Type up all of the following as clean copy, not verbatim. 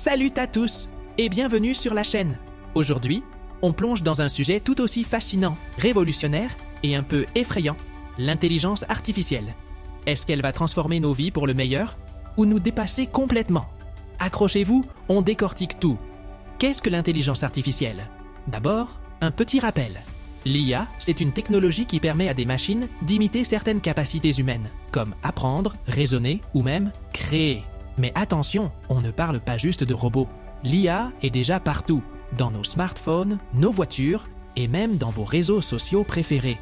Salut à tous et bienvenue sur la chaîne. Aujourd'hui, on plonge dans un sujet tout aussi fascinant, révolutionnaire et un peu effrayant, l'intelligence artificielle. Est-ce qu'elle va transformer nos vies pour le meilleur ou nous dépasser complètement? Accrochez-vous, on décortique tout. Qu'est-ce que l'intelligence artificielle? D'abord, un petit rappel. L'IA, c'est une technologie qui permet à des machines d'imiter certaines capacités humaines, comme apprendre, raisonner ou même créer. Mais attention, on ne parle pas juste de robots. L'IA est déjà partout, dans nos smartphones, nos voitures et même dans vos réseaux sociaux préférés.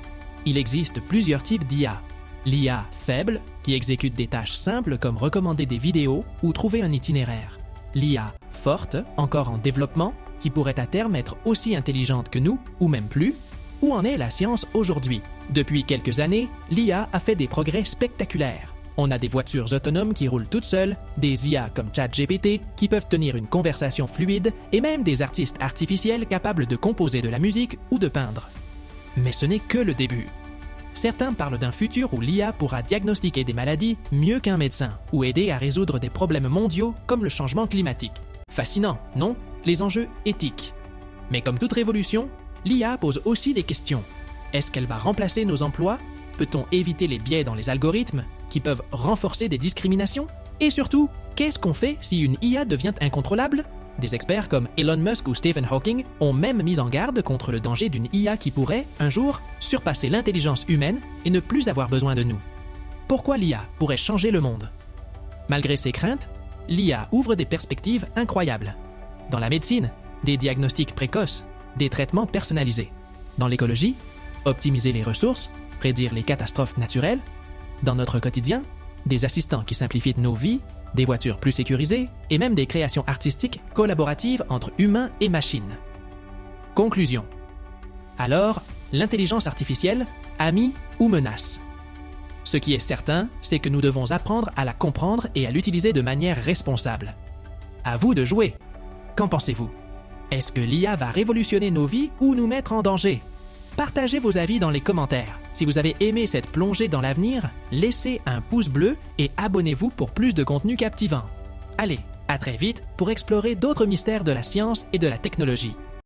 Il existe plusieurs types d'IA. L'IA faible, qui exécute des tâches simples comme recommander des vidéos ou trouver un itinéraire. L'IA forte, encore en développement, qui pourrait à terme être aussi intelligente que nous, ou même plus. Où en est la science aujourd'hui? Depuis quelques années, l'IA a fait des progrès spectaculaires. On a des voitures autonomes qui roulent toutes seules, des IA comme ChatGPT qui peuvent tenir une conversation fluide et même des artistes artificiels capables de composer de la musique ou de peindre. Mais ce n'est que le début. Certains parlent d'un futur où l'IA pourra diagnostiquer des maladies mieux qu'un médecin ou aider à résoudre des problèmes mondiaux comme le changement climatique. Fascinant, non? Les enjeux éthiques. Mais comme toute révolution, l'IA pose aussi des questions. Est-ce qu'elle va remplacer nos emplois? Peut-on éviter les biais dans les algorithmes qui peuvent renforcer des discriminations? Et surtout, qu'est-ce qu'on fait si une IA devient incontrôlable? Des experts comme Elon Musk ou Stephen Hawking ont même mis en garde contre le danger d'une IA qui pourrait, un jour, surpasser l'intelligence humaine et ne plus avoir besoin de nous. Pourquoi l'IA pourrait changer le monde? Malgré ces craintes, l'IA ouvre des perspectives incroyables. Dans la médecine, des diagnostics précoces, des traitements personnalisés. Dans l'écologie, optimiser les ressources, prédire les catastrophes naturelles. Dans notre quotidien, des assistants qui simplifient nos vies, des voitures plus sécurisées et même des créations artistiques collaboratives entre humains et machines. Conclusion. Alors, l'intelligence artificielle, ami ou menace? Ce qui est certain, c'est que nous devons apprendre à la comprendre et à l'utiliser de manière responsable. À vous de jouer. Qu'en pensez-vous? Est-ce que l'IA va révolutionner nos vies ou nous mettre en danger? Partagez vos avis dans les commentaires. Si vous avez aimé cette plongée dans l'avenir, laissez un pouce bleu et abonnez-vous pour plus de contenu captivant. Allez, à très vite pour explorer d'autres mystères de la science et de la technologie.